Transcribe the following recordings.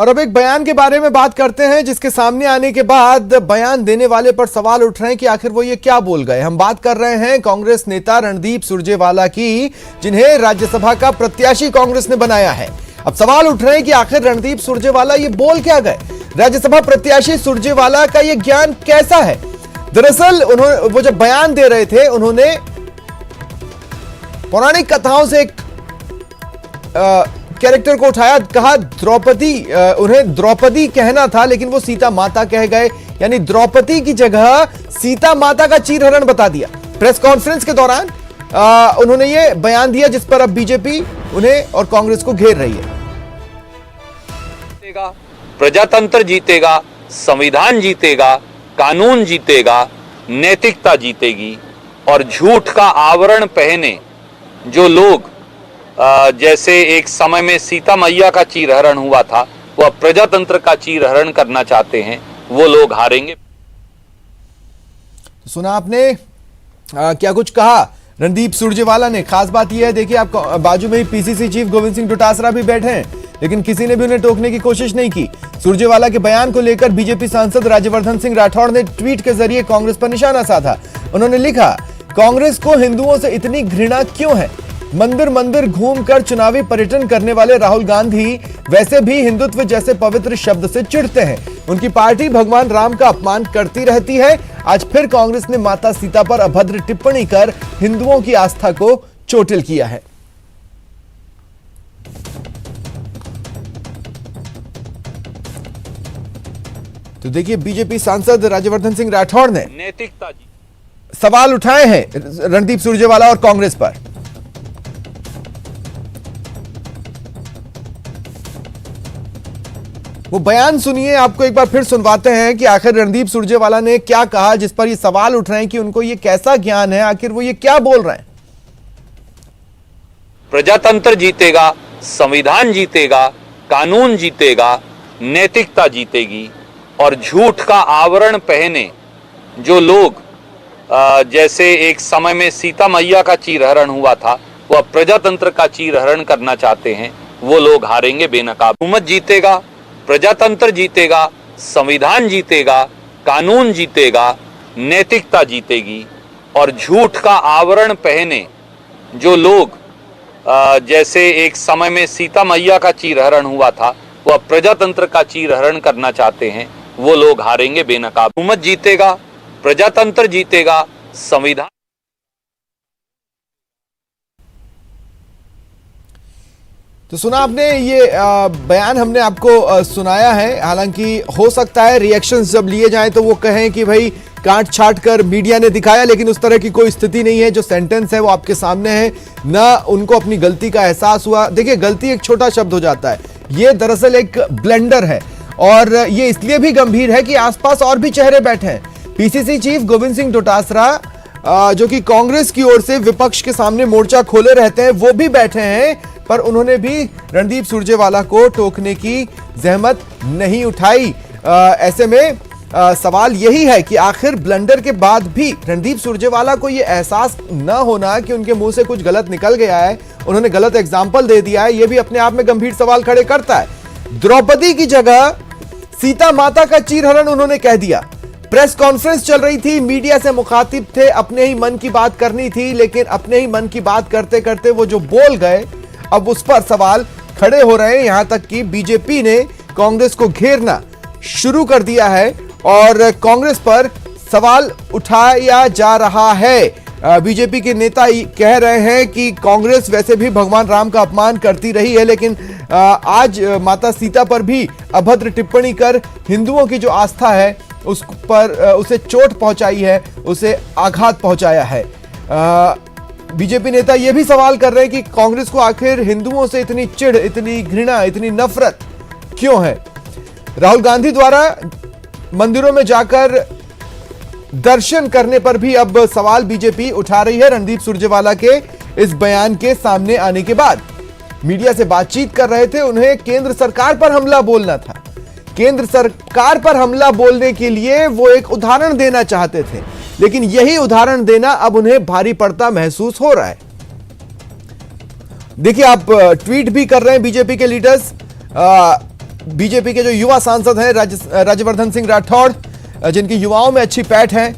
और अब एक बयान के बारे में बात करते हैं जिसके सामने आने के बाद बयान देने वाले पर सवाल उठ रहे हैं कि आखिर वो ये क्या बोल गए। हम बात कर रहे हैं कांग्रेस नेता रणदीप सुरजेवाला की, जिन्हें राज्यसभा का प्रत्याशी कांग्रेस ने बनाया है। अब सवाल उठ रहे हैं कि आखिर रणदीप सुरजेवाला ये बोल क्या गए। राज्यसभा प्रत्याशी सुरजेवाला का ये ज्ञान कैसा है। दरअसल उन्होंने वो जब बयान दे रहे थे, उन्होंने पौराणिक कथाओं से एक कैरेक्टर को उठाया, कहा द्रौपदी, उन्हें द्रौपदी कहना था लेकिन वो सीता माता कह गए, यानी द्रौपदी की जगह सीता माता का चीरहरण बता दिया। प्रेस कॉन्फ्रेंस के दौरान उन्होंने ये बयान दिया जिस पर अब बीजेपी उन्हें और कांग्रेस को घेर रही है। प्रजातंत्र जीतेगा, संविधान जीतेगा, कानून जीतेगा, नैतिकता जीतेगी और झूठ का आवरण पहने जो लोग जैसे एक समय में सीता मैया का चीरहरण हुआ था, वह प्रजातंत्र का चीरहरण करना चाहते हैं, वो लोग हारेंगे। सुना आपने क्या कुछ कहा रणदीप सुरजेवाला ने। खास बात यह है, देखिए आप बाजू में ही पीसीसी चीफ गोविंद सिंह डोटासरा भी बैठे हैं, लेकिन किसी ने भी उन्हें टोकने की कोशिश नहीं की। सुरजेवाला के बयान को लेकर बीजेपी सांसद राज्यवर्धन सिंह राठौड़ ने ट्वीट के जरिए कांग्रेस पर निशाना साधा। उन्होंने लिखा, कांग्रेस को हिंदुओं से इतनी घृणा क्यों है। मंदिर मंदिर घूमकर चुनावी पर्यटन करने वाले राहुल गांधी वैसे भी हिंदुत्व जैसे पवित्र शब्द से चिढ़ते हैं। उनकी पार्टी भगवान राम का अपमान करती रहती है। आज फिर कांग्रेस ने माता सीता पर अभद्र टिप्पणी कर हिंदुओं की आस्था को चोटिल किया है। तो देखिए, बीजेपी सांसद राज्यवर्धन सिंह राठौड़ ने नैतिकता सवाल उठाए हैं रणदीप सुरजेवाला और कांग्रेस पर। वो बयान सुनिए, आपको एक बार फिर सुनवाते हैं कि आखिर रणदीप सुरजेवाला ने क्या कहा, जिस पर ये सवाल उठ रहे हैं कि उनको ये कैसा ज्ञान है, आखिर वो ये क्या बोल रहे हैं। प्रजातंत्र जीतेगा, संविधान जीतेगा, कानून जीतेगा, नैतिकता जीतेगी और झूठ का आवरण पहने जो लोग जैसे एक समय में सीता मैया का चीरहरण हुआ था, वह प्रजातंत्र का चीरहरण करना चाहते हैं, वो लोग हारेंगे बेनकाब। हुकूमत जीतेगा, प्रजातंत्र जीतेगा, संविधान जीतेगा, कानून जीतेगा, नैतिकता जीतेगी और झूठ का आवरण पहने जो लोग जैसे एक समय में सीता मैया का चीरहरण हुआ था, वह प्रजातंत्र का चीरहरण करना चाहते हैं, वो लोग हारेंगे बेनकाब। हुकूमत जीतेगा, प्रजातंत्र जीतेगा, संविधान। तो सुना आपने, ये बयान हमने आपको सुनाया है। हालांकि हो सकता है रिएक्शंस जब लिए जाएं तो वो कहें कि भाई काट छाट कर मीडिया ने दिखाया, लेकिन उस तरह की कोई स्थिति नहीं है। जो सेंटेंस है वो आपके सामने है, ना उनको अपनी गलती का एहसास हुआ। देखिए, गलती एक छोटा शब्द हो जाता है, ये दरअसल एक ब्लेंडर है और ये इसलिए भी गंभीर है कि आसपास और भी चेहरे बैठे हैं। पीसीसी चीफ गोविंद सिंह डोटासरा जो कि कांग्रेस की ओर से विपक्ष के सामने मोर्चा खोले रहते हैं, वो भी बैठे हैं, पर उन्होंने भी रणदीप सुरजेवाला को टोकने की जहमत नहीं उठाई। ऐसे में सवाल यही है कि आखिर ब्लंडर के बाद भी रणदीप सुरजेवाला को यह एहसास न होना कि उनके मुंह से कुछ गलत निकल गया है, उन्होंने गलत एग्जाम्पल दे दिया है, यह भी अपने आप में गंभीर सवाल खड़े करता है। द्रौपदी की जगह सीता माता का चीरहरण उन्होंने कह दिया। प्रेस कॉन्फ्रेंस चल रही थी, मीडिया से मुखातिब थे, अपने ही मन की बात करनी थी, लेकिन अपने ही मन की बात करते करते वो जो बोल गए, अब उस पर सवाल खड़े हो रहे हैं। यहां तक कि बीजेपी ने कांग्रेस को घेरना शुरू कर दिया है और कांग्रेस पर सवाल उठाया जा रहा है। बीजेपी के नेता कह रहे हैं कि कांग्रेस वैसे भी भगवान राम का अपमान करती रही है, लेकिन आज माता सीता पर भी अभद्र टिप्पणी कर हिंदुओं की जो आस्था है उस पर उसे चोट पहुंचाई है, उसे आघात पहुंचाया है। बीजेपी नेता यह भी सवाल कर रहे हैं कि कांग्रेस को आखिर हिंदुओं से इतनी चिढ़, इतनी घृणा, इतनी नफरत क्यों है। राहुल गांधी द्वारा मंदिरों में जाकर दर्शन करने पर भी अब सवाल बीजेपी उठा रही है। रणदीप सुरजेवाला के इस बयान के सामने आने के बाद मीडिया से बातचीत कर रहे थे, उन्हें केंद्र सरकार पर हमला बोलना था। केंद्र सरकार पर हमला बोलने के लिए वो एक उदाहरण देना चाहते थे, लेकिन यही उदाहरण देना अब उन्हें भारी पड़ता महसूस हो रहा है। देखिए, आप ट्वीट भी कर रहे हैं बीजेपी के लीडर्स। बीजेपी के जो युवा सांसद हैं राज्यवर्धन सिंह राठौड़, जिनकी युवाओं में अच्छी पैठ है,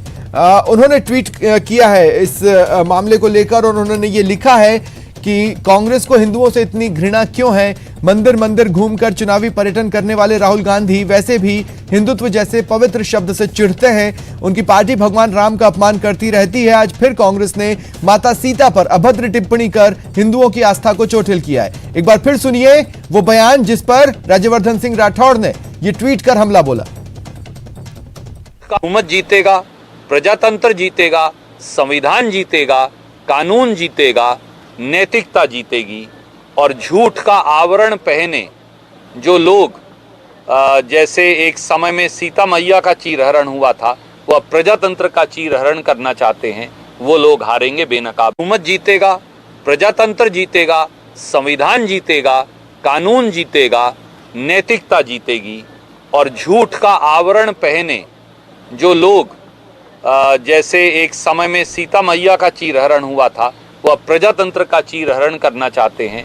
उन्होंने ट्वीट किया है इस मामले को लेकर और उन्होंने ये लिखा है कि कांग्रेस को हिंदुओं से इतनी घृणा क्यों है। मंदिर मंदिर घूमकर चुनावी पर्यटन करने वाले राहुल गांधी वैसे भी हिंदुत्व जैसे पवित्र शब्द से चिढ़ते हैं। उनकी पार्टी भगवान राम का अपमान करती रहती है। आज फिर कांग्रेस ने माता सीता पर अभद्र टिप्पणी कर हिंदुओं की आस्था को चोटिल किया है। एक बार फिर सुनिए वो बयान जिस पर राज्यवर्धन सिंह राठौड़ ने ये ट्वीट कर हमला बोला। हुकूमत जीतेगा, प्रजातंत्र जीतेगा, संविधान जीतेगा, कानून जीतेगा, नैतिकता जीतेगी और झूठ का आवरण पहने जो लोग जैसे एक समय में सीता मैया का चीरहरण हुआ था, वह प्रजातंत्र का चीरहरण करना चाहते हैं, वो लोग हारेंगे बेनकाब। हुकूमत जीतेगा, प्रजातंत्र जीतेगा, संविधान जीतेगा, कानून जीतेगा, नैतिकता जीतेगी और झूठ का आवरण पहने जो लोग जैसे एक समय में सीता मैया का चीरहरण हुआ था, वह प्रजातंत्र का चीरहरण करना चाहते हैं,